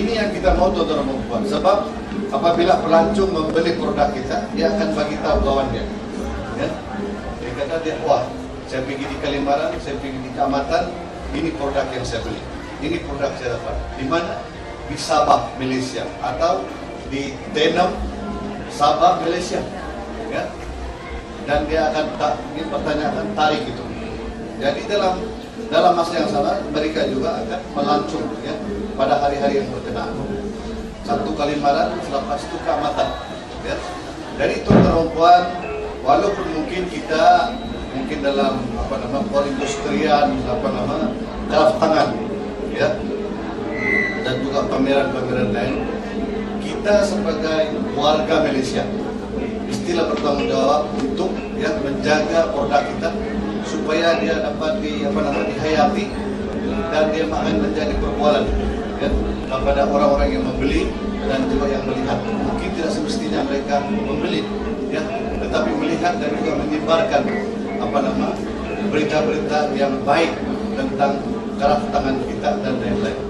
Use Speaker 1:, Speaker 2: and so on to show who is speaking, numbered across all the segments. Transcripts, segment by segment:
Speaker 1: Ini yang kita mau tuan-tuan dan puan. Sebab apabila pelancong membeli produk kita, dia akan bagi tahu kawannya. Ya? Dia kata dia, wah, saya pergi di Kalimaran, saya pergi di Kecamatan, ini produk yang saya beli. Ini produk saya dapat. Di mana? Di Sabah, Malaysia, atau di Tenom, Sabah, Malaysia. Ya? Dan dia akan pertanyakan tarik itu. Jadi dalam masa yang sama mereka juga akan melancong ya, pada hari-hari yang berkenaan. Satu Kalimaran, selepas itu Kecamatan. Ya. Jadi itu perempuan, walaupun mungkin kita dalam perindustrian, craft tangan, ya, dan juga pameran-pameran lain, kita sebagai warga Malaysia istilah bertanggung jawab untuk ya menjaga produk kita supaya dia dapat dihayati dan dia akan menjadi perbualan ya, kepada orang-orang yang membeli dan juga yang melihat. Mungkin tidak semestinya mereka membeli ya, tetapi melihat dan juga menyebarkan berita-berita yang baik tentang craft tangan kita dan lain-lain.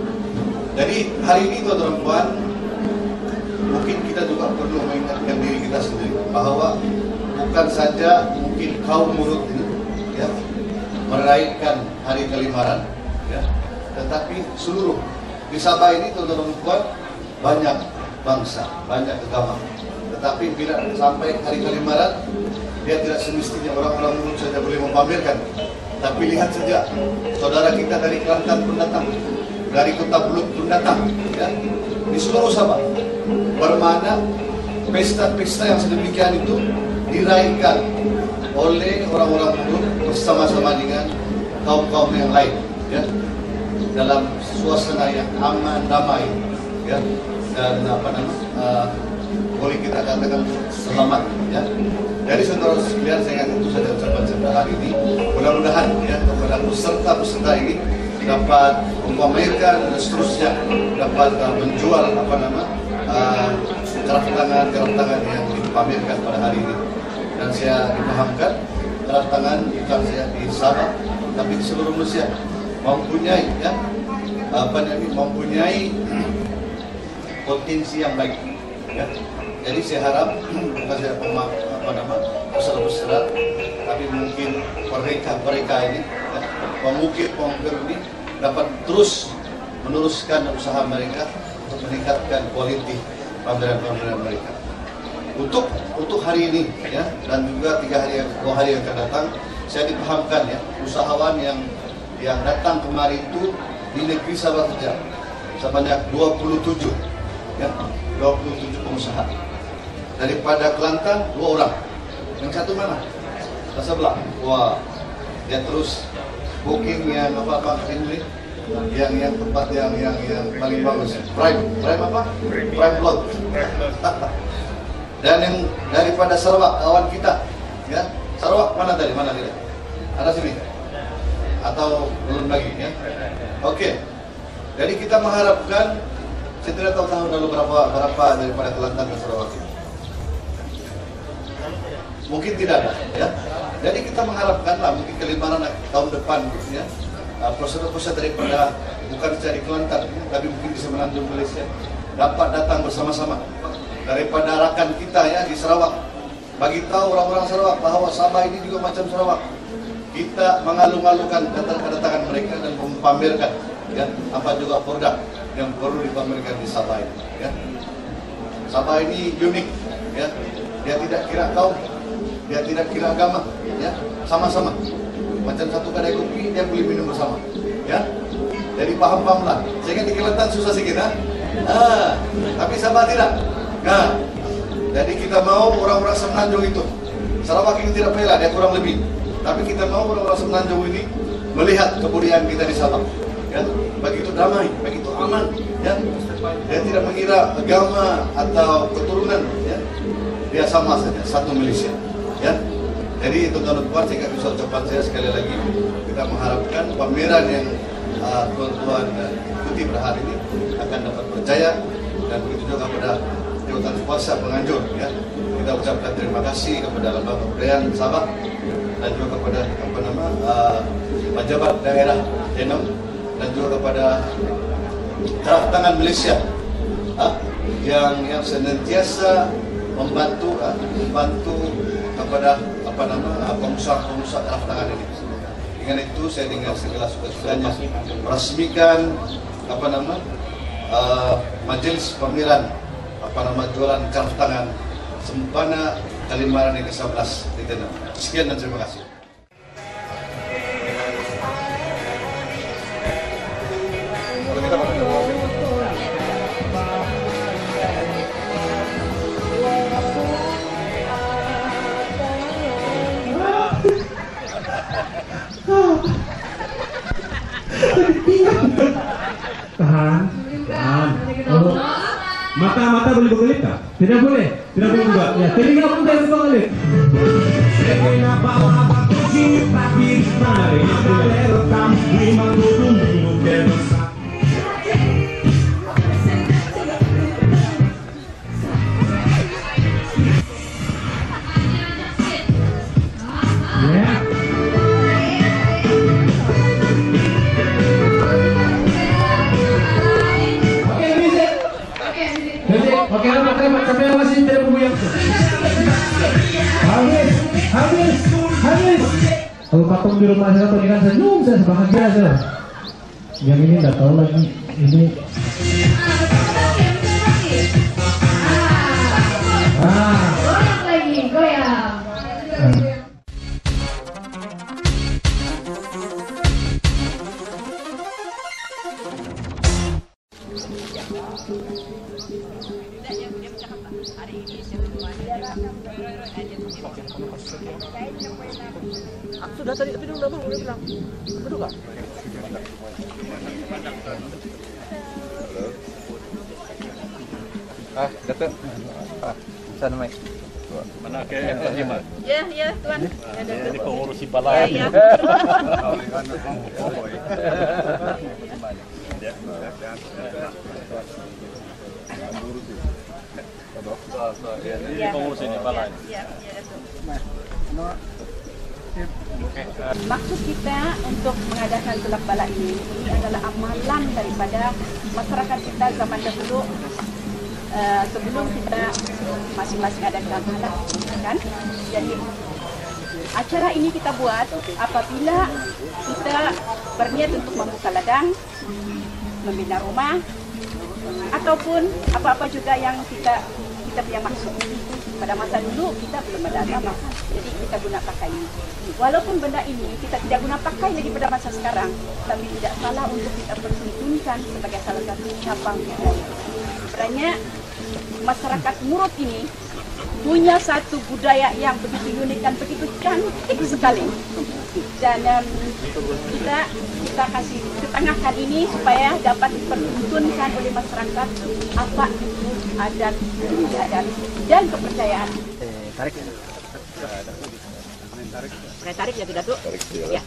Speaker 1: Jadi hari ini tuan-tuan dan puan, mungkin kita juga perlu mengingatkan diri kita sendiri bahwa bukan saja mungkin kaum mulut ini ya, merayakan hari Kalimaran ya, tetapi seluruh di Sabah ini tuan-tuan dan puan banyak bangsa, banyak agama. Tetapi bila sampai hari Kalimaran, dia tidak semestinya orang-orang mulut saja boleh memamerkan. Tapi lihat saja, saudara kita dari Kelantan pun datang, dari Kota Belud pun datang ya, di seluruh Sabah. Bermana pesta-pesta yang sedemikian itu diraihkan oleh orang-orang mulut bersama-sama dengan kaum-kaum yang lain ya, dalam suasana yang aman, damai ya, dan boleh kita katakan selamat ya. Jadi saudara sekalian, saya ingat itu saja ucapan saya hari ini. Mudah-mudahan ya kepada peserta-peserta ini dapat memamerkan dan seterusnya dapat menjual craft tangan yang dipamerkan pada hari ini. Dan saya dipahamkan craft tangan bukan saya di Sabah tapi di seluruh Malaysia mempunyai ya mempunyai potensi yang baik ya. Jadi saya harap bukan saya peserta-peserta, tapi mungkin mereka ini ya, pengukir ini dapat terus meneruskan usaha mereka untuk meningkatkan kualiti pameran-pameran mereka. Untuk hari ini ya, dan juga 2 hari yang akan datang, saya dipahamkan ya, usahawan yang datang kemarin itu di negeri Sabah saja sebanyak 27 ya, 27 pengusaha. Daripada Kelantan 2 orang. Yang satu mana? Sebelah. Wah, dia terus booking yang ini, yang tempat yang paling bagus. Prime apa? Prime Plot. Dan yang daripada Sarawak, kawan kita, ya. Sarawak mana tadi? Mana dia? Ada sini? Atau belum lagi ya? Oke. Jadi kita mengharapkan, saya tidak tahu tahun lalu berapa daripada Kelantan ke Sarawak ini. Mungkin tidak ada, ya. Jadi kita mengharapkanlah mungkin Kalimaran tahun depan, ya, peserta-peserta daripada bukan saja di Kelantan, tapi mungkin di semenanjung Malaysia dapat datang bersama-sama daripada rakan kita ya di Sarawak. Bagi tahu orang-orang Sarawak bahwa Sabah ini juga macam Sarawak. Kita mengalu-alukan kedatangan mereka dan mempamerkan, ya, apa juga produk yang perlu dipamerkan di Sabah ini. Ya. Sabah ini unik, ya. Dia tidak kira kaum. Dia tidak kira agama, ya, sama-sama. Macam satu kedai kopi, dia boleh minum bersama, ya. Jadi paham-pahamlah. Saya kan di Kelantan susah sikit, tapi Sabah tidak. Nah, jadi kita mau orang-orang semenanjung itu. Sarawak ini tidak payah, dia kurang lebih. Tapi kita mau orang-orang semenanjung ini melihat kebudayaan kita di Sabah, ya. Begitu damai, begitu aman, ya. Dia tidak mengira agama atau keturunan, ya. Dia sama saja, satu Malaysia. Ya, jadi tuan-tuan dan puan, saya bisa ucapan saya sekali lagi, kita mengharapkan pameran yang tuan-tuan ikuti pada hari ini akan dapat berjaya, dan begitu juga kepada jawatan kuasa penganjur. Ya, kita ucapkan terima kasih kepada Lembaga Kebudayaan Sabah dan juga kepada pejabat daerah Tenom dan juga kepada craft tangan Malaysia yang senantiasa membantu kepada pengusaha kraftangan ini. Dengan itu saya dengan segala suka-sukanya meresmikan majelis pemilihan jualan kraftangan Sempana Kalimaran yang ke-11 di Tenau. Sekian dan terima kasih.
Speaker 2: Tahan. Oh. Mata boleh berkelip tak? Tidak boleh juga. Ya, telinga pun tidak berkelip. Oke, tapi masih tidak membuyang. Habis. Kalau patung di rumah saya pernikahan senyum, saya bahagia saja. Yang ini nggak tahu lagi. Ini.
Speaker 3: Goyang lagi, goyang.
Speaker 4: Sudah tadi tapi udah bilang. Betul enggak?
Speaker 5: Datuk. Sana mai.
Speaker 4: Mana ke Pak?
Speaker 3: Ya, Tuan.
Speaker 4: Jadi pengurusi balai.
Speaker 3: Ya.
Speaker 4: Jadi pengurusi balai.
Speaker 3: Ya. Maksud kita untuk mengadakan sulap balai ini adalah amalan daripada masyarakat kita zaman dahulu sebelum kita masing-masing ada amalan, kan? Jadi acara ini kita buat apabila kita berniat untuk membuka ladang, membina rumah, ataupun apa-apa juga yang kita punya maksud. Pada masa dulu kita belum ada agama, jadi kita guna pakai ini. Walaupun benda ini kita tidak guna pakai lagi pada masa sekarang, tapi tidak salah untuk kita pertunjukkan sebagai salah satu cabang budaya. Sebenarnya masyarakat Murut ini punya satu budaya yang begitu unik dan begitu cantik sekali. Dan kita kasih ketengahkan ini supaya dapat dipertunjukkan oleh masyarakat apa itu adat istiadat dan kepercayaan.
Speaker 5: Tarik.
Speaker 3: Saya tarik ya tidak tuh?
Speaker 6: Tarik saja.
Speaker 3: Ya.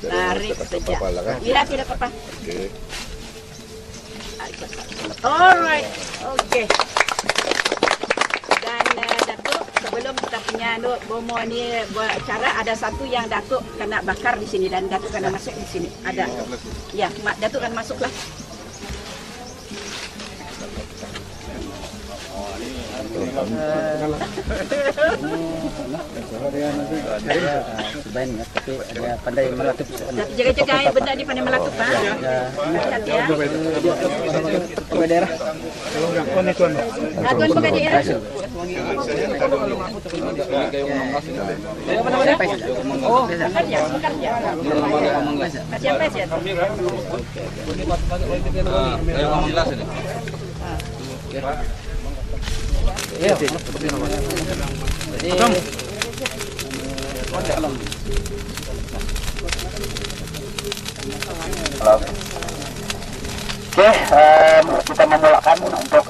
Speaker 3: Tarik saja. Ya tidak apa-apa.
Speaker 6: Oke.
Speaker 3: Alright, oke. Dan Datuk, sebelum kita punya bomo ni buat acara, ada satu yang Datuk kena bakar di sini dan Datuk kena masuk di sini. Ada. Ya, Datuk kan masuklah.
Speaker 5: Sebaiknya tapi dia pandai melatup.
Speaker 3: Jaga-jaga benda ni pandai melatup, Pak. Hati-hati ya.
Speaker 5: Pegawai daerah.
Speaker 3: Tuan pegawai daerah. Oh, bekerja. Siapa sih?
Speaker 5: Ya.
Speaker 7: Oke, kita memulakan untuk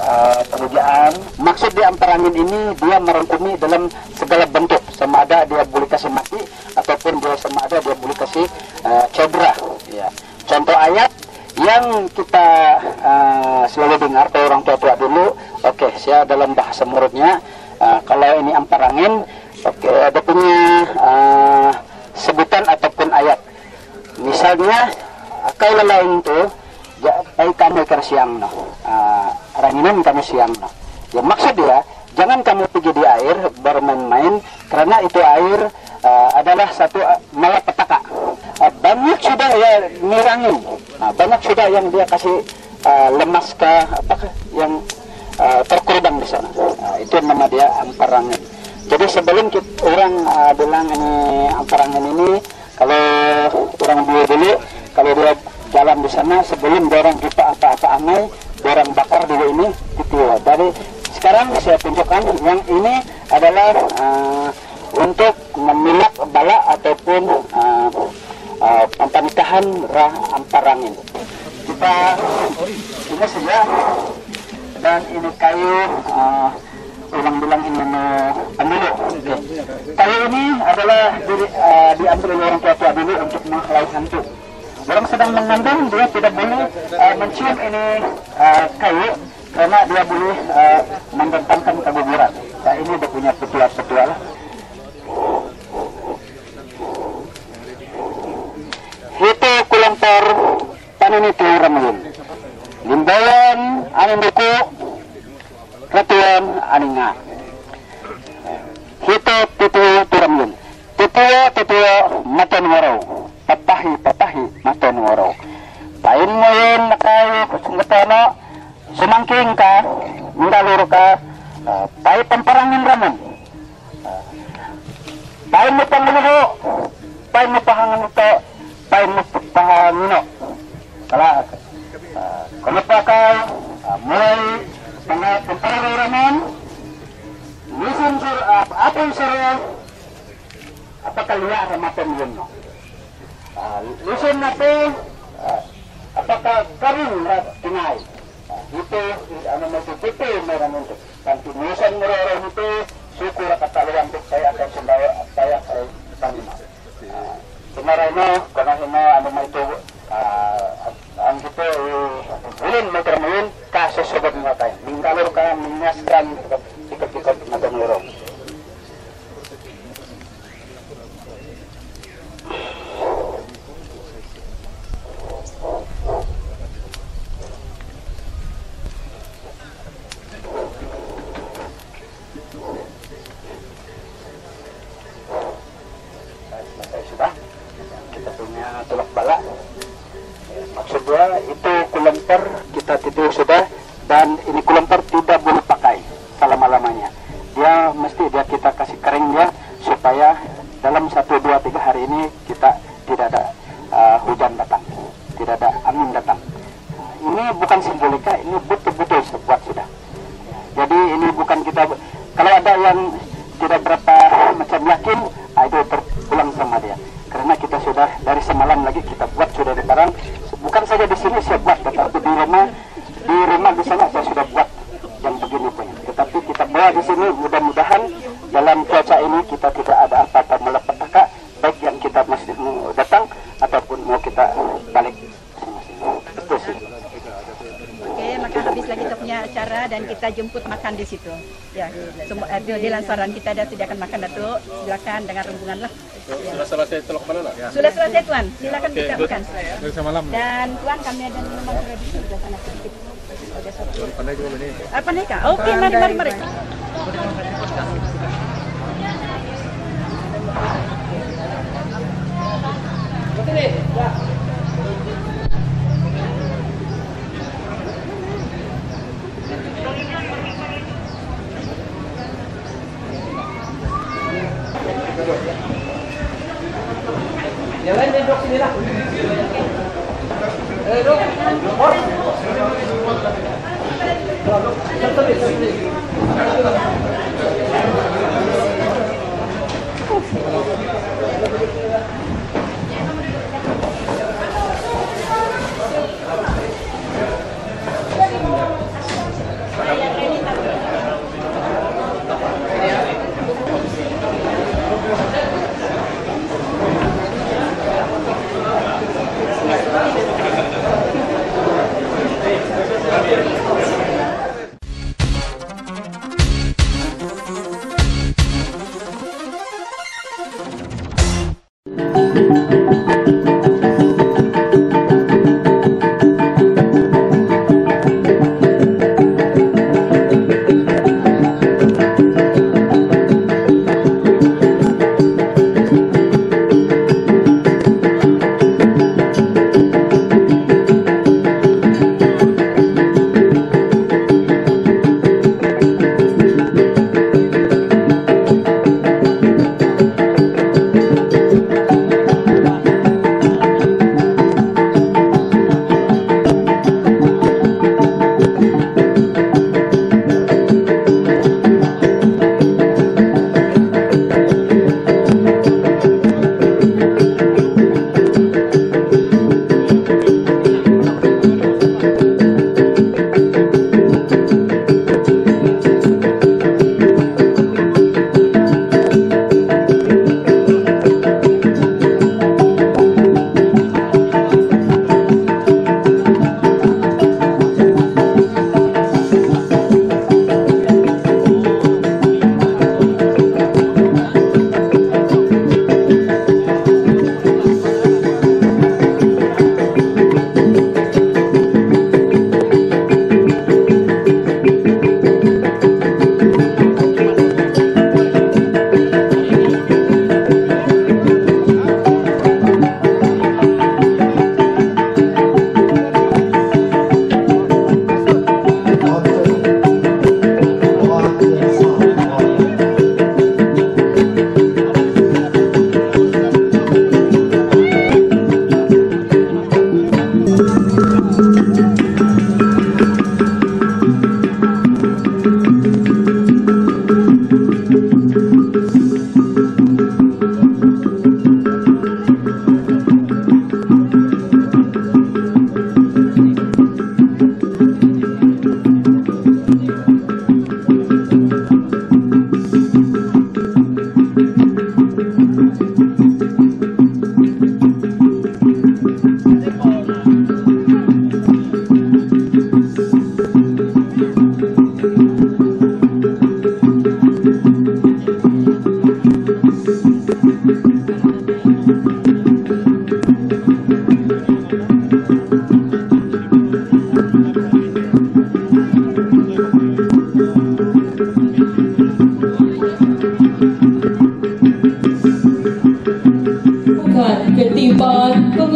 Speaker 7: pengerjaan. Maksud di amperangin ini dia merangkumi dalam segala bentuk, sama ada dia boleh kasih mati ataupun dia sama ada dia boleh kasih cedera. Ya. Contoh ayat yang kita selalu dengar dari orang tua-tua dulu. Oke, saya dalam bahasa Murutnya kalau ini amperangin, oke, ada punya sebutan ataupun ayat. Misalnya kau lain tu ay kamoy kersiang no. ranginan kami siang. Ya maksud dia, jangan kamu pergi di air bermain-main karena itu air adalah satu malapetaka. Banyak sudah ya nirangin, banyak sudah yang dia kasih lemas ke apakah yang terkorban di sana. Itu nama dia amparangin. Jadi sebelum orang bilang ini amparangin ini, kalau orang dulu kalau dia jalan di sana sebelum orang kita apa-apa aneh, orang bakar dulu ini gitu. Dari sekarang saya tunjukkan yang ini adalah untuk memilak bala ataupun pernikahan amparangin. Kita ini saja, dan ini kayu orang bilang ini pendulu. Kayu ini adalah diambil oleh orang tua dulu untuk menghalau hantu. Orang sedang mengandung, dia tidak boleh mencium ini kayu karena dia boleh mendatangkan keguguran. Nah, ini dia punya petualang. Itu kulantar paninitu ramayun. Limbawan aning buku ratuan aninga. Hito tutu turamyun. Tutua maton waraw. Patahi maton waraw. Pain mo yun nakayo kusunggatano. Sumangking ka, nindaluro ka. Pahi pamparangin ramon. Pahi mo panguluho. Pahi mo pahangan ito. Pahi mo pahangino. Kala kenapa kau mulai pemparang ramon? Lisan sur apa yang suruh? Apakah lihat ramatan yun? Lisan nato apakah karin tinay? Itu ano matutito meron nito. Continuation mo rin ito suko ra kataluan ito saya akan sumbawa saya ay panima. Tumaray mo kanahin mo ano may ito ang ito ulin may karamayin kaso sabag nga tayo. Mingkalor ka mingaskan ikot-ikot na ganuro. Itu kulampar kita tidur sudah, dan ini kulampar tidak boleh pakai selama-lamanya. Dia mesti kita kasih kering dia supaya dalam 1, 2, 3 hari ini kita tidak ada hujan datang, tidak ada angin datang. Ini bukan simbolika, ini betul-betul sebuat sudah. Jadi ini bukan kita, kalau ada yang tidak berapa macam yakin, itu terpulang sama dia. Karena kita sudah dari semalam lagi kita buat sudah di barang. Bukan saja di sini saya buat, tetapi di rumah di sana saya sudah buat yang begini punya. Tetapi kita bawa di sini, mudah-mudahan dalam cuaca ini kita tidak ada apa-apa malapetaka, baik yang kita masih mau datang ataupun mau kita balik. Betul sih.
Speaker 3: Oke, maka habis lagi kita punya acara dan kita jemput makan di situ. Ya, semua di lansaran kita ada sediakan makan, Datuk. Silakan dengan rombongan lah.
Speaker 6: Sudah selesai telok mana lah?
Speaker 3: Sudah selesai, Tuan. Silakan kita makan.
Speaker 6: Malam.
Speaker 3: Dan Tuan, kami ada minuman tradisi di sana sedikit. Ada satu.
Speaker 6: Pandai juga ini.
Speaker 3: Pandai kah? Oke, mari.
Speaker 5: Yang lain duduk sini lah. Duduk.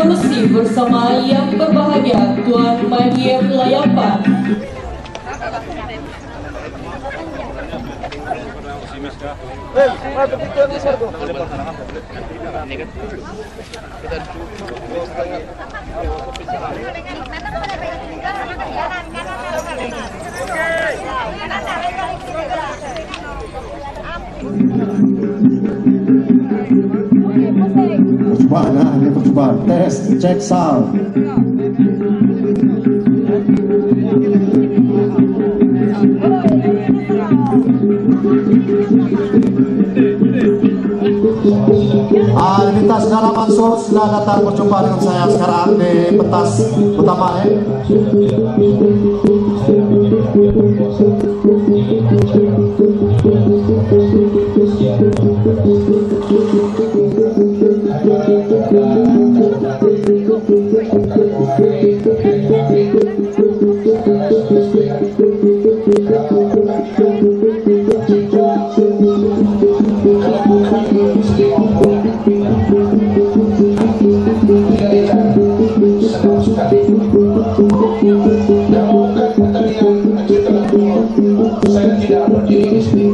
Speaker 8: Bermesi bersama yang berbahagia Tuan Mahir Layapan.
Speaker 2: Percobaan, ini percobaan. Tes, cek sound. Lintas segala masuk, sila datang berjumpa dengan saya sekarang di pentas utama
Speaker 9: Saya tidak berdiri di sini.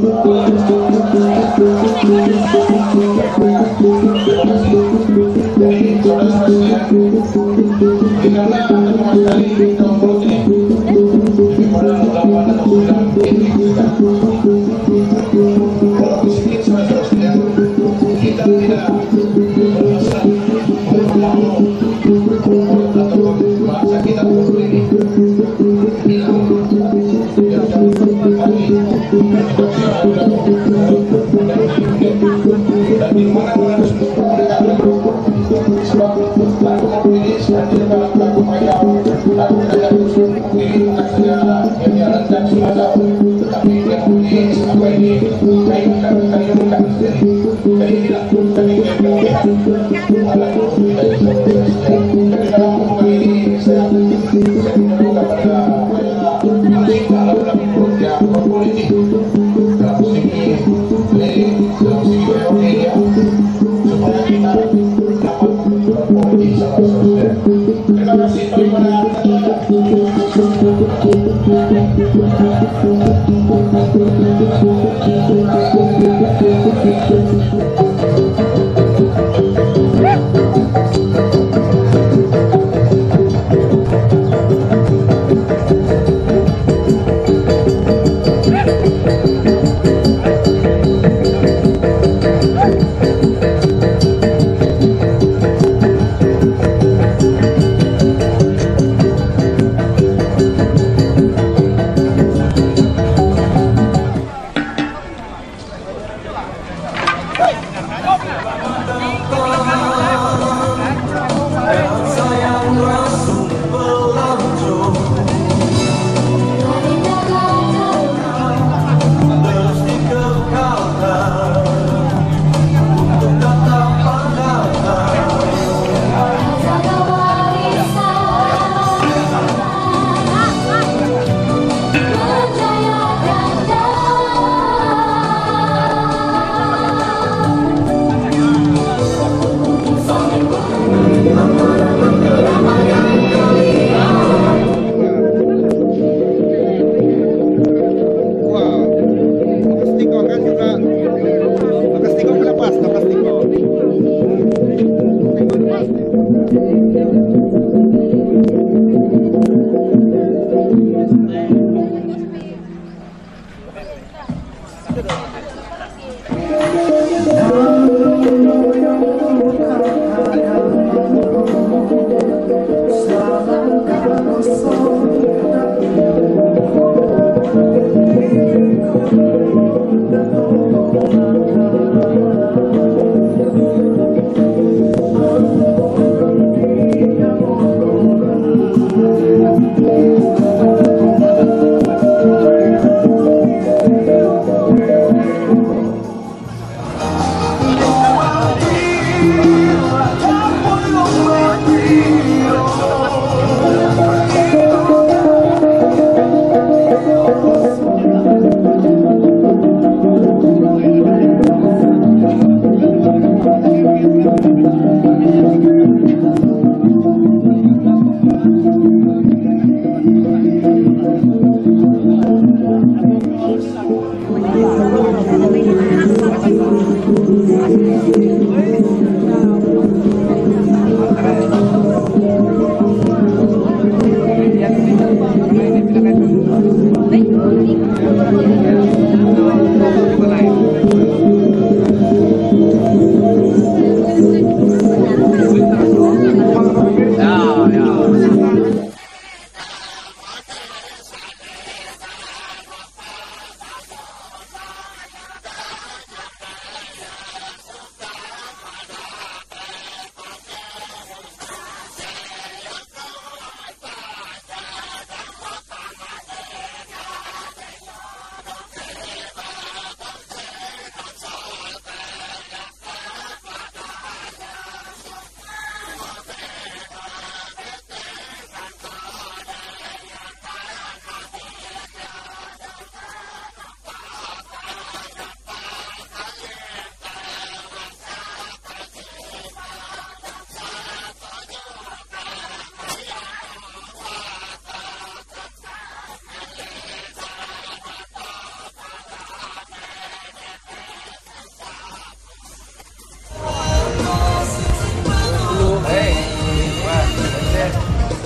Speaker 9: Jadi saudara-saudara sekalian, karena pertama sekali kita mulut ini lebih pada 8 atau 9 titik kita. Kalau di sini saudara-saudara sekalian, kita tidak bermasalah mau atau bahasa kita mulut ini. Dan di mana-mana sebab lagu ini hadir dalam lagu mereka lagu mereka ini bukan saja yang diarankan semacam tetapi yang ini apa ini kaitkan sendiri jadi tidak kami lihat lagu dari jadi dalam hubungan ini saya menemukan pada musik lagu-lagu yang berpolitik dalam musik lirik dalam musik media supaya kita dapat berpolitik sama-sama. Terima kasih daripada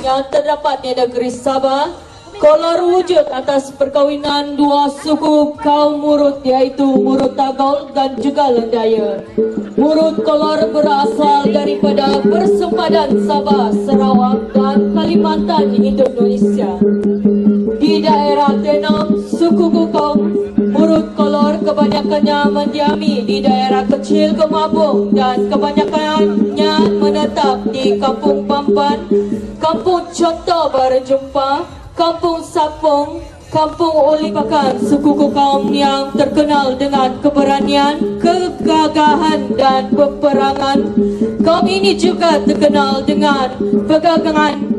Speaker 8: Yang terdapat di negeri Sabah, kolor wujud atas perkawinan dua suku kaum Murut, yaitu Murut Tagol dan juga Lendaya. Murut kolor berasal daripada persempadan Sabah, Sarawak dan Kalimantan Indonesia. Di daerah Tenam, suku Gukong, Murut kolor kebanyakannya mendiami di daerah kecil Gemabung dan kebanyakannya menetap di Kampung Pampan, Kampung Contoh Berjumpa, Kampung Sapong, Kampung Ulipakan. Suku Gukong yang terkenal dengan keberanian, kegagahan dan peperangan. Kaum ini juga terkenal dengan pegangan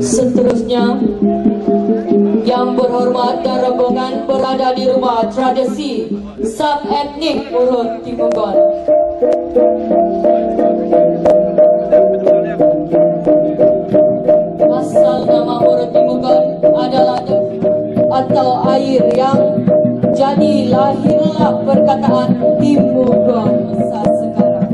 Speaker 8: Seterusnya, yang berhormat dan rombongan berada di rumah tradisi sub-etnik Murut Timonggon. atau air yang jadi lahirlah perkataan Timugon saat sekarang.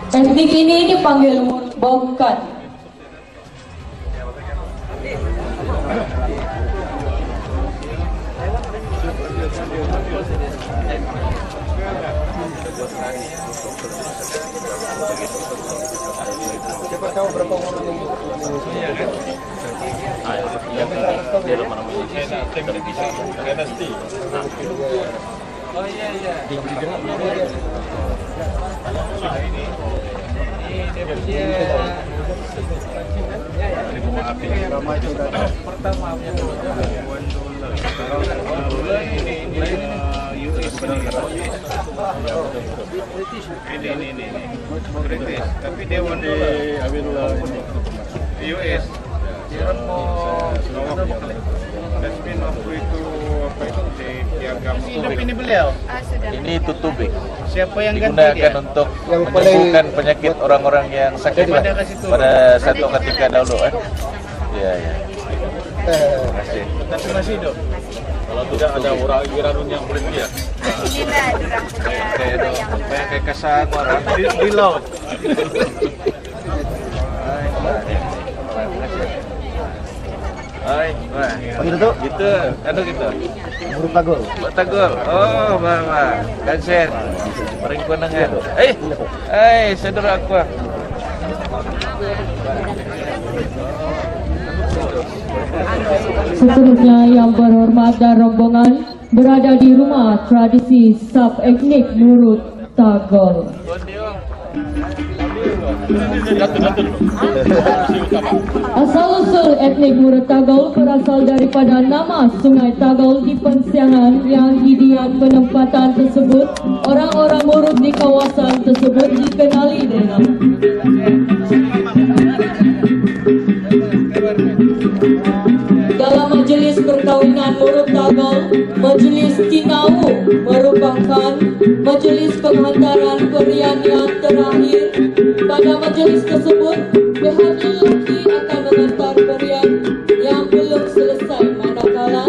Speaker 8: Teknik ini dipanggil bongkan.
Speaker 6: Siapa tahu berapa umur ini? Iya kan? Dia mana televisi. Oh iya iya. Ini pertama ini British, tapi dia mau diambil US. Dia mau resmin waktu itu apa itu di piagam. Ini beliau.
Speaker 10: Ini tutubik.
Speaker 6: Siapa yang
Speaker 10: digunakan
Speaker 6: ganti dia?
Speaker 10: untuk menyembuhkan penyakit orang-orang yang sakit pada satu ketika dahulu. Iya ya. Terima kasih.
Speaker 6: Tapi masih hidup. Kalau tidak ada orang Iran yang berhenti ya.
Speaker 3: Inilah orang punya
Speaker 6: Kayak kesan orang di laut.
Speaker 10: Hai, wah.
Speaker 7: Gitu.
Speaker 10: Gitu, anu gitu.
Speaker 7: Burung tagol.
Speaker 10: Batagor. Oh, Bang. Kanser. Mering pandangan. Saudara aku.
Speaker 8: Seterusnya yang berhormat dan rombongan berada di rumah tradisi sub etnik Murut Tagol. Asal-usul etnik Murut Tagol berasal daripada nama Sungai Tagol di Pensiangan yang hidian penempatan tersebut. Orang-orang Murut di kawasan tersebut dikenali dengan dalam majelis perkawinan Murut Tagol, majelis Tinau merupakan majelis penghantaran berian yang terakhir. Pada majelis tersebut, pihak lelaki akan menghantar berian yang belum selesai, manakala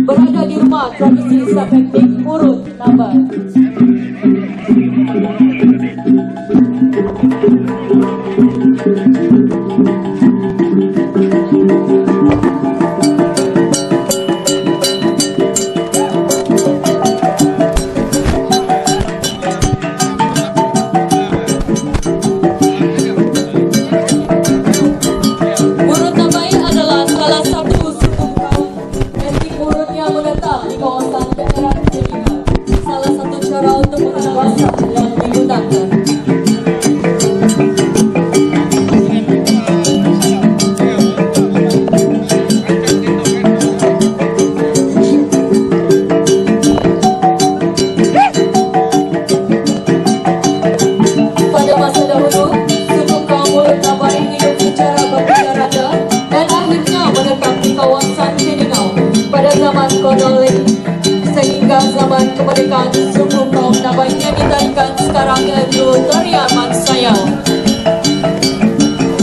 Speaker 8: berada di rumah tradisi Sapeknik Murut Nabai. Sehingga zaman kemerdekaan suku kaum Nabai-nya ditarikan sekarang yaitu tarian Mansaya.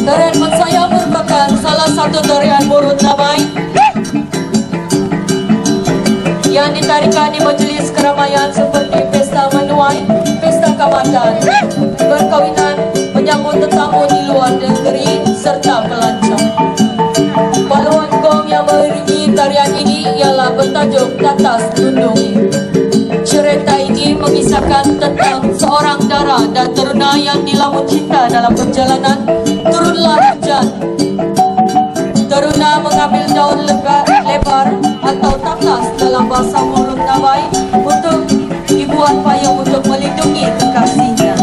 Speaker 8: Tarian Mansaya merupakan salah satu tarian Murut Nabai yang ditarikan di majelis keramaian seperti pesta menuai, pesta kamatan, perkawinan, menyambut tetamu di luar negeri serta pelancong. Paluan gong yang mengiringi tarian ini ialah bertajuk Tatas Nundungi. Cerita ini mengisahkan tentang seorang dara dan teruna yang dilamun cinta dalam perjalanan. Turunlah hujan. Teruna mengambil daun lebar atau tatas dalam bahasa Murut Nabai untuk dibuat payung untuk melindungi kekasihnya.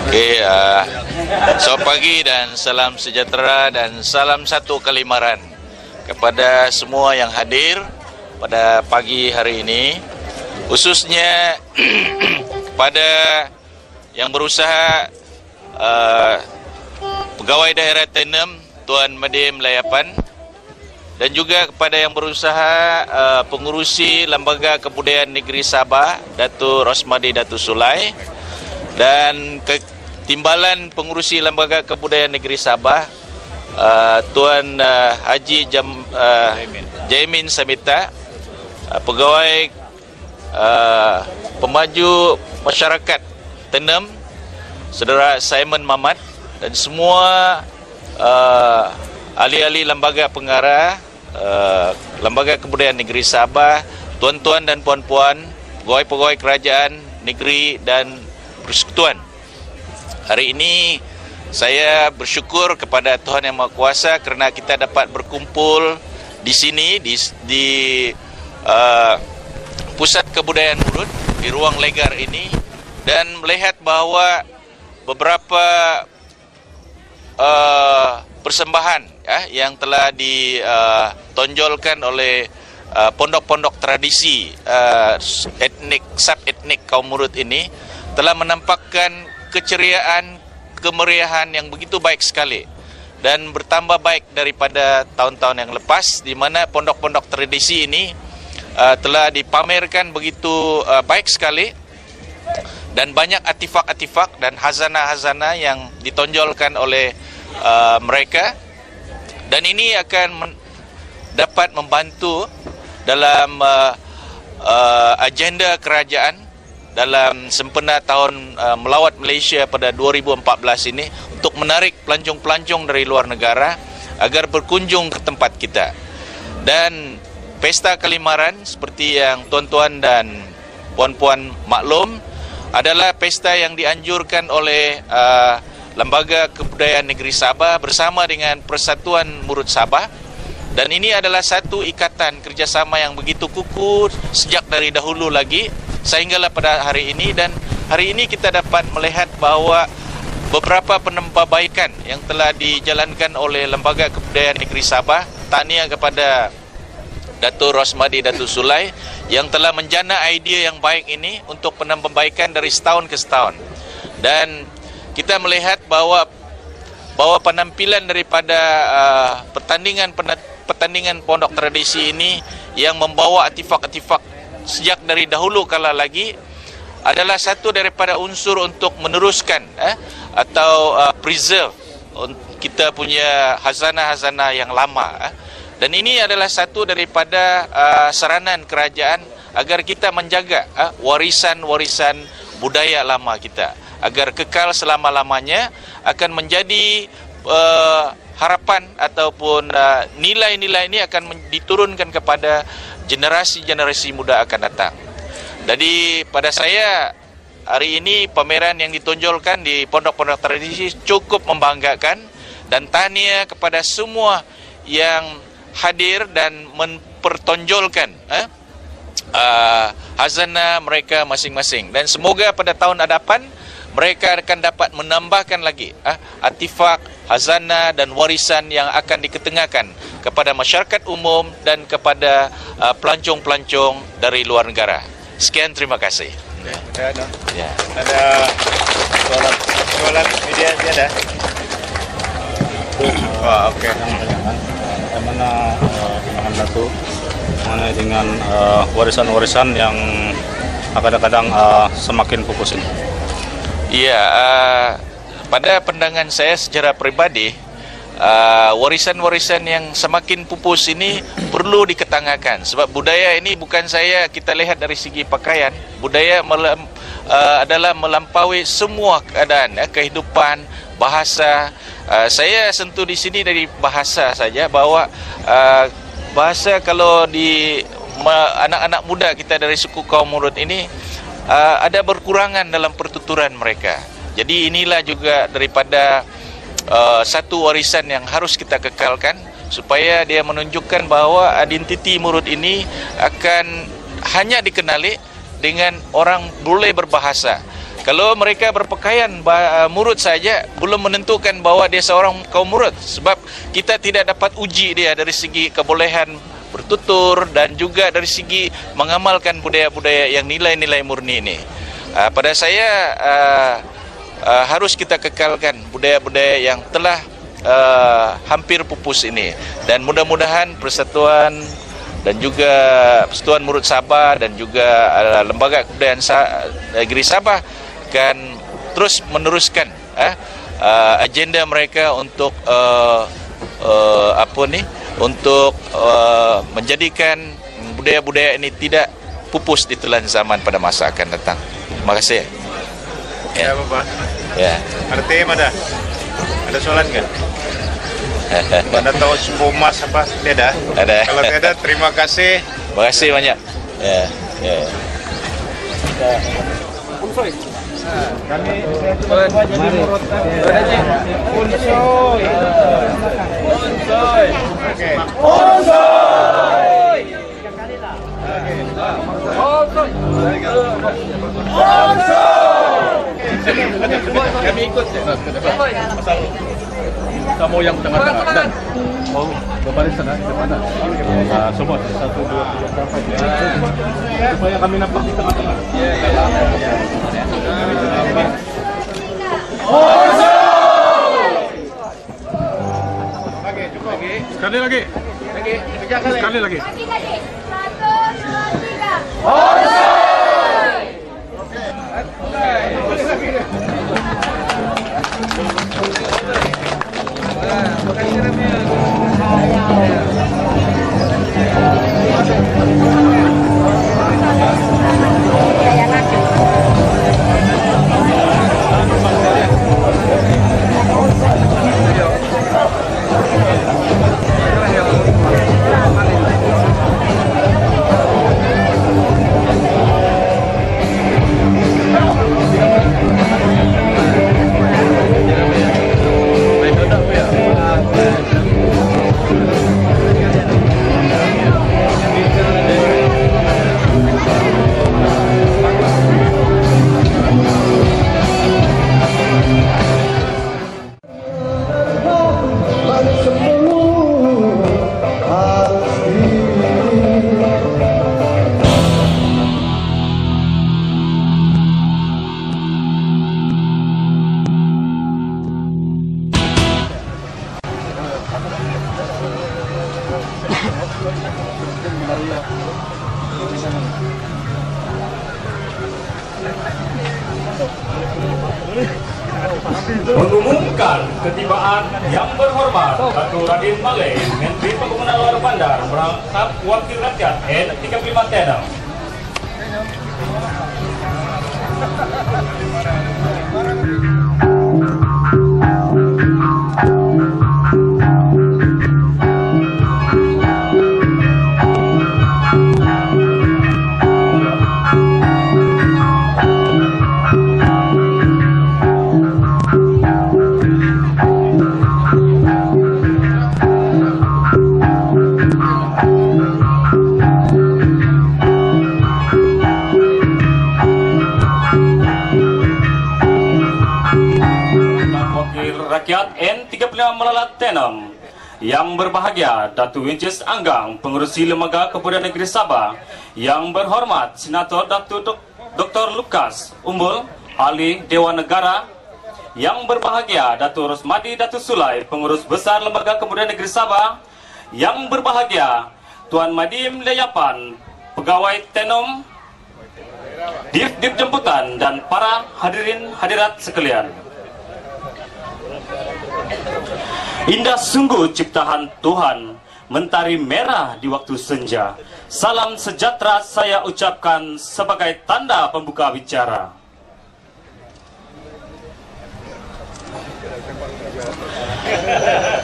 Speaker 10: Okey, selamat pagi dan salam sejahtera dan salam satu kalimaran kepada semua yang hadir pada pagi hari ini, khususnya kepada yang berusaha pegawai daerah Tenem Tuan Madim Layapan, dan juga kepada yang berusaha pengurusi Lembaga Kebudayaan Negeri Sabah Datuk Rosmadi Datuk Sulai, dan Timbalan Pengurusi Lembaga Kebudayaan Negeri Sabah Tuan Haji Jaimin Samita, pegawai pemaju masyarakat Tenem Saudara Simon Mamat, dan semua ahli-ahli lembaga pengarah Lembaga Kebudayaan Negeri Sabah, tuan-tuan dan puan-puan, pegawai-pegawai kerajaan negeri dan persekutuan. Hari ini saya bersyukur kepada Tuhan Yang Maha Kuasa kerana kita dapat berkumpul di sini di Pusat Kebudayaan Murut di ruang legar ini dan melihat bahawa beberapa persembahan yang telah ditonjolkan oleh pondok-pondok tradisi etnik sub-etnik kaum Murut ini telah menampakkan keceriaan, kemeriahan yang begitu baik sekali dan bertambah baik daripada tahun-tahun yang lepas, di mana pondok-pondok tradisi ini telah dipamerkan begitu baik sekali dan banyak artifak-artifak dan hazana-hazana yang ditonjolkan oleh mereka, dan ini akan dapat membantu dalam agenda kerajaan dalam sempena tahun melawat Malaysia pada 2014 ini untuk menarik pelancong-pelancong dari luar negara agar berkunjung ke tempat kita. Dan Pesta Kalimaran seperti yang tuan-tuan dan puan-puan maklum adalah pesta yang dianjurkan oleh Lembaga Kebudayaan Negeri Sabah bersama dengan Persatuan Murut Sabah, dan ini adalah satu ikatan kerjasama yang begitu kukuh sejak dari dahulu lagi sehinggalah pada hari ini. Dan hari ini kita dapat melihat bahawa beberapa penambahbaikan yang telah dijalankan oleh Lembaga Kebudayaan Negeri Sabah. Tahniah kepada Datuk Rosmadi Datuk Sulai yang telah menjana idea yang baik ini untuk penambahbaikan dari setahun ke setahun. Dan kita melihat bahawa penampilan daripada pertandingan pondok tradisi ini yang membawa artifak-artifak sejak dari dahulu kala lagi adalah satu daripada unsur untuk meneruskan atau preserve kita punya hazana-hazana yang lama. Dan ini adalah satu daripada saranan kerajaan agar kita menjaga warisan-warisan budaya lama kita agar kekal selama-lamanya, akan menjadi harapan ataupun nilai-nilai ini akan diturunkan kepada generasi-generasi muda akan datang. Jadi pada saya hari ini pameran yang ditonjolkan di pondok-pondok tradisi cukup membanggakan, dan tahniah kepada semua yang hadir dan mempertonjolkan hazana mereka masing-masing, dan semoga pada tahun hadapan mereka akan dapat menambahkan lagi artifak, hazana dan warisan yang akan diketengahkan kepada masyarakat umum dan kepada pelancong-pelancong dari luar negara. Sekian, terima kasih.
Speaker 6: Ya. Ada soalan media ada? Oke.
Speaker 11: Bagaimana Pandangan Datuk mengenai dengan warisan-warisan yang kadang-kadang semakin pupus ini?
Speaker 10: Ya, pada pandangan saya secara peribadi, warisan-warisan yang semakin pupus ini perlu diketengahkan, sebab budaya ini bukan saya kita lihat dari segi pakaian. Budaya adalah melampaui semua keadaan, kehidupan, bahasa. Saya sentuh di sini dari bahasa saja, bahawa bahasa kalau di anak-anak muda kita dari suku kaum Murut ini ada berkurangan dalam pertuturan mereka. Jadi inilah juga daripada satu warisan yang harus kita kekalkan supaya dia menunjukkan bahawa identiti Murut ini akan hanya dikenali dengan orang boleh berbahasa. Kalau mereka berpakaian Murut saja belum menentukan bahawa dia seorang kaum Murut, sebab kita tidak dapat uji dia dari segi kebolehan bertutur dan juga dari segi mengamalkan budaya-budaya yang nilai-nilai murni ini. Pada saya harus kita kekalkan budaya-budaya yang telah hampir pupus ini, dan mudah-mudahan Persatuan dan juga Persatuan Murut Sabah dan juga Lembaga Kebudayaan Negeri Sabah akan terus meneruskan agenda mereka untuk untuk menjadikan budaya-budaya ini tidak pupus di telan zaman pada masa akan datang. Terima kasih.
Speaker 6: Ya, Bapak.
Speaker 10: Ya.
Speaker 6: Ada tema dah? Ada soalan kan? Pada tahu Pumas apa? Tidak?
Speaker 10: Ada.
Speaker 6: Kalau tidak, terima kasih.
Speaker 10: Terima kasih banyak. Ya. Ya.
Speaker 6: Onsoy. Kami saya cuma jadi murut tadi. Onsoy. Onsoy. Oke. Onsoy. 3 kali lah. Onsoy. Onsoy. Kami ikut ya. Kamu yang tengah-tengah dan mau berbaris sana ke mana? Semua 1, 2, 3, 4 supaya kami nampak di tengah-tengah. Sekali lagi. Sekali lagi. 1,
Speaker 12: 'Mengumumkan ketibaan Yang Berhormat Datuk Radin Malik, Menteri Pembangunan Luar Bandar, merangkap Wakil Rakyat N35 Tenam. Rakyat N35 Melalat Tenam. Yang berbahagia Datuk Winches Anggang, Pengerusi Lembaga Kebudayaan Negeri Sabah. Yang berhormat Senator Datuk Dr. Lukas Umbul, Ahli Dewan Negara. Yang berbahagia Datuk Rosmadi Datuk Sulai, Pengurus Besar Lembaga Kebudayaan Negeri Sabah. Yang berbahagia Tuan Madim Leyapan, Pegawai Tenam, Div Jemputan, dan para hadirin hadirat sekalian. Indah sungguh ciptaan Tuhan, mentari merah di waktu senja. Salam sejahtera saya ucapkan sebagai tanda pembuka bicara.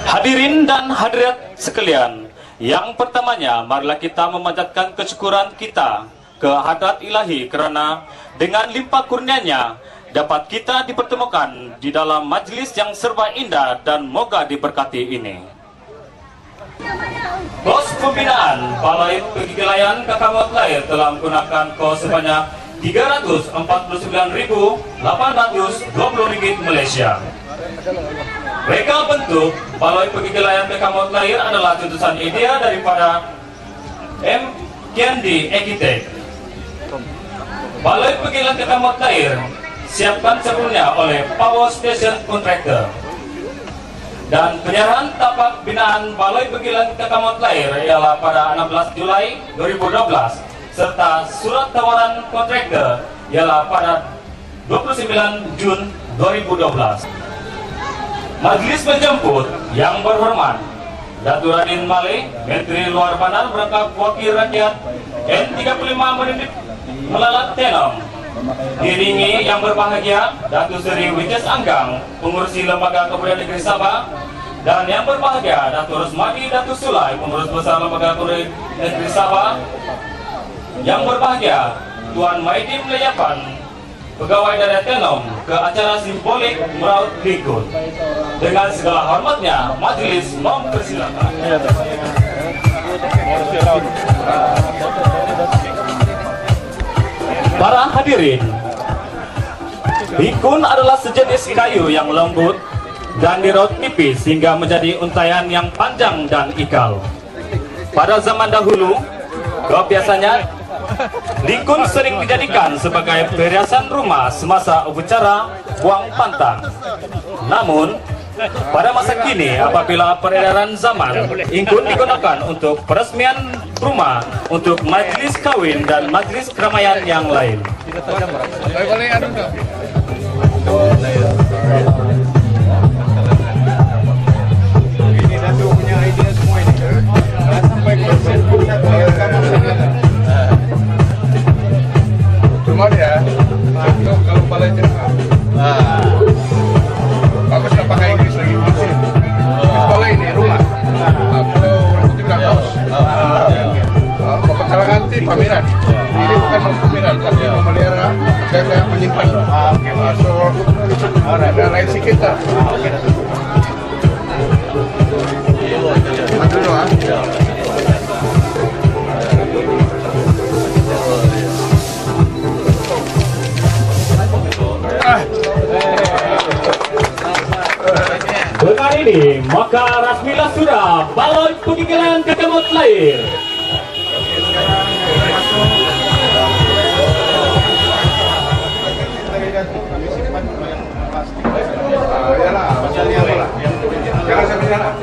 Speaker 12: Hadirin dan hadirat sekalian, yang pertamanya marilah kita memanjatkan kesyukuran kita ke hadrat ilahi kerana dengan limpah kurnianya dapat kita dipertemukan di dalam majlis yang serba indah dan moga diberkati ini. Kos pembinaan Balai Pegigelayan Kakamot Lahir telah menggunakan kos sebanyak RM394.820 Malaysia. Reka bentuk Balai Pegigelayan Kakamot Lahir adalah tuntusan idea daripada M. Kendi Architect. Balai Pegigelayan Kakamot Lahir siapkan sebelumnya oleh Power Station Contractor, dan penyerahan tapak binaan Balai Pegigelayan Kakamot Lahir ialah pada 16 Julai 2012 serta surat tawaran kontraktor ialah pada 29 Jun 2012. Majlis menjemput Yang Berhormat Datuk Radin Malik, Menteri Luar Bandar, merangkap Wakil Rakyat N35 Melalat Tenam, diiringi Yang Berbahagia Datuk Seri Winches Anggang, Pengurusi Lembaga Kebudayaan Negeri Sabah, dan Yang Berbahagia Datuk Rosmadi Datuk Sulai, Pengurus Besar Lembaga Kebudayaan Negeri Sabah. Yang berbahagia Tuan Maidim Leyapan, pegawai dari Tenom ke acara simbolik meraut Likun. Dengan segala hormatnya, majelis mempersilakan. Para hadirin, Likun adalah sejenis kayu yang lembut dan diraut tipis hingga menjadi untaian yang panjang dan ikal. Pada zaman dahulu, biasanya Likun sering dijadikan sebagai perhiasan rumah semasa upacara buang pantang. Namun, pada masa kini, apabila peredaran zaman, Likun digunakan untuk peresmian rumah, untuk majelis kawin dan majelis keramaian yang lain.
Speaker 6: Ini Datuk punya idea semua ini. Sampai ke Facebook satu cuma dia, kalau kepala jengah, baguslah pakai Inggris lagi. Kepala ini rumah, kalau orang putih bilang house. Pepecahan nanti pameran. Ini bukan pameran, tapi memelihara dan menyimpan. So, ada lain sikit lah.
Speaker 12: Dengan ini, maka rasmilah sudah Balai Peninggalan Kakamot Lair.
Speaker 6: Jangan sampai jalan.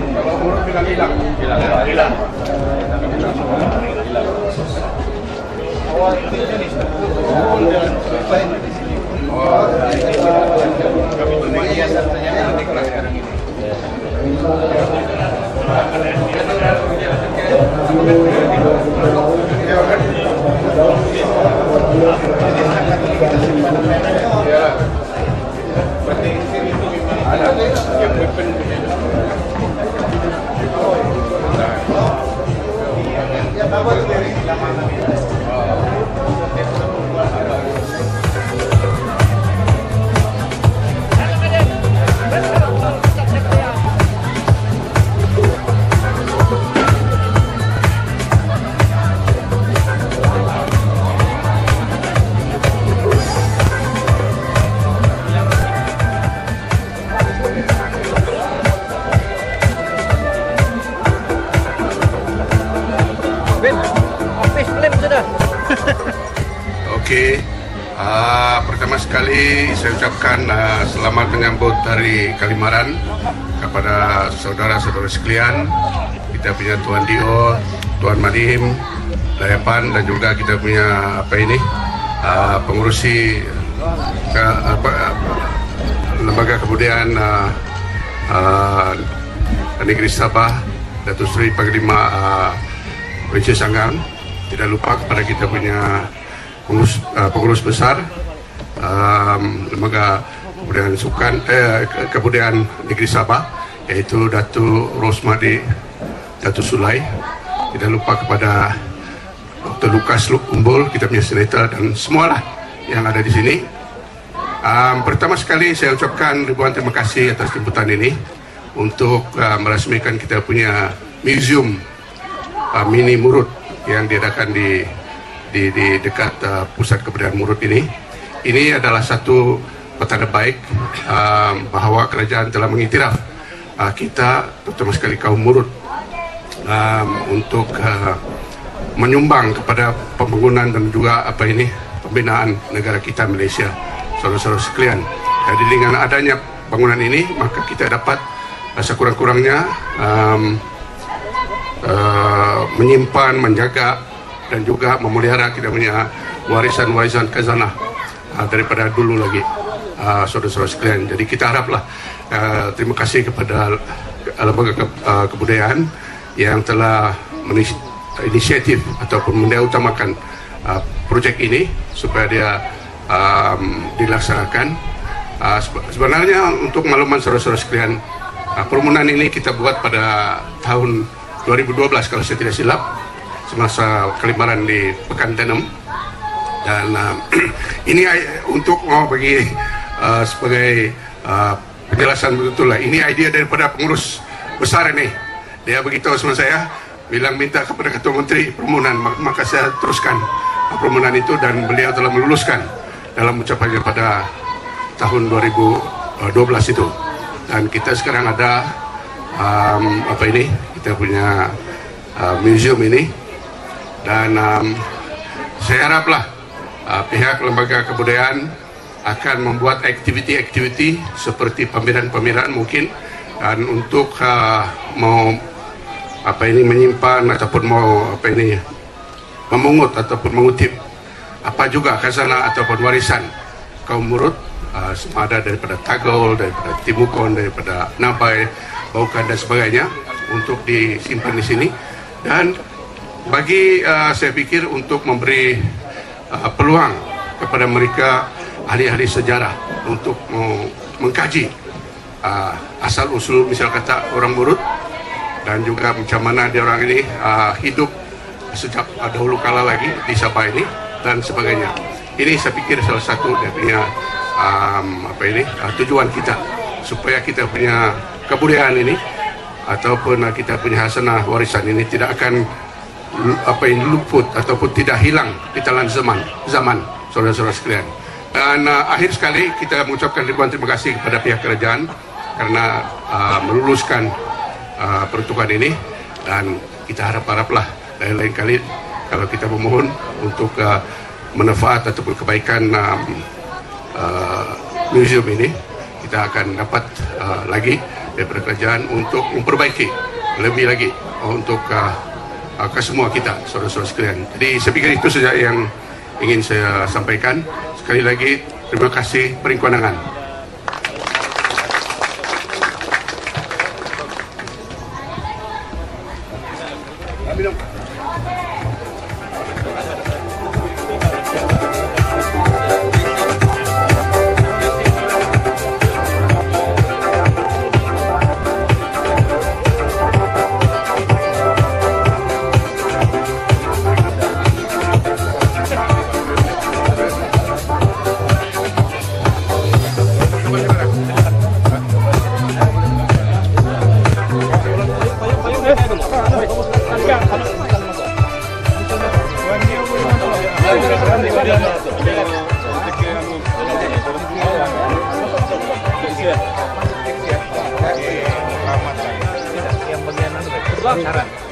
Speaker 6: Kalau urut hilang. Okey, pertama sekali saya ucapkan selamat menyambut Hari Kalimaran kepada saudara-saudara sekalian. Kita punya Tuan Dio, Tuan Madim, Dayapan dan juga kita punya pengurusi lembaga kebudayaan Negeri Sabah, Datuk Seri Panglima Princess Sanggang. Tidak lupa kepada kita punya pengurus besar lembaga kebudayaan Negeri Sabah, yaitu Datuk Rosmadi, Datuk Sulai. Tidak lupa kepada Dr. Lukas Umbul, kita punya senator dan semualah yang ada di sini. Pertama sekali saya ucapkan ribuan terima kasih atas jemputan ini untuk meresmikan kita punya museum mini Murut yang diadakan di dekat pusat kebudayaan Murut ini. Ini adalah satu petanda baik bahawa kerajaan telah mengiktiraf kita, terutama sekali kaum Murut, untuk menyumbang kepada pembangunan dan juga pembinaan negara kita Malaysia. Saudara-saudara sekalian, jadi dengan adanya bangunan ini, maka kita dapat sekurang-kurangnya menyimpan, menjaga dan juga memelihara kita punya warisan-warisan khazanah daripada dulu lagi, saudara-saudara sekalian. Jadi kita haraplah terima kasih kepada lembaga kebudayaan yang telah inisiatif ataupun mendahulukan projek ini supaya dia dilaksanakan.
Speaker 9: Sebenarnya untuk makluman saudara-saudara sekalian, permohonan ini kita buat pada tahun 2012 kalau saya tidak silap, semasa kelimparan di Pekantenem. Dan ini untuk bagi sebagai penjelasan betul lah. Ini idea daripada pengurus besar ini. Dia beritahu sama saya, bilang minta kepada Ketua Menteri permohonan, maka saya teruskan permohonan itu dan beliau telah meluluskan dalam ucapannya pada tahun 2012 itu. Dan kita sekarang ada kita punya museum ini, dan saya haraplah pihak lembaga kebudayaan akan membuat aktiviti-aktiviti seperti pameran-pameran mungkin, dan untuk mau menyimpan ataupun mau memungut ataupun mengutip apa juga khazanah ataupun warisan kaum Murut, semua ada daripada Tagol, daripada Timukon, daripada Nabai, Baukan dan sebagainya, untuk disimpan di sini. Dan bagi saya pikir untuk memberi peluang kepada mereka ahli-ahli sejarah untuk mengkaji asal usul misal kata orang Murut, dan juga macam mana dia orang ini hidup sejak dahulu kala lagi di Sabah ini dan sebagainya. Ini saya pikir salah satu dia punya tujuan kita, supaya kita punya kebudayaan ini ataupun kita punya hasanah warisan ini tidak akan luput ataupun tidak hilang di telan zaman saudara-saudara sekalian. Dan akhir sekali kita mengucapkan ribuan terima kasih kepada pihak kerajaan karena meluluskan peruntukan ini, dan kita haraplah lain-lain kali kalau kita memohon untuk manfaat ataupun kebaikan museum ini, kita akan dapat lagi daripada kerajaan untuk memperbaiki lebih lagi untuk ke semua kita saudara-saudara sekalian. Jadi saya pikir itu saja yang ingin saya sampaikan. Sekali lagi terima kasih Peringkonangan.
Speaker 6: Yang bagian syarat.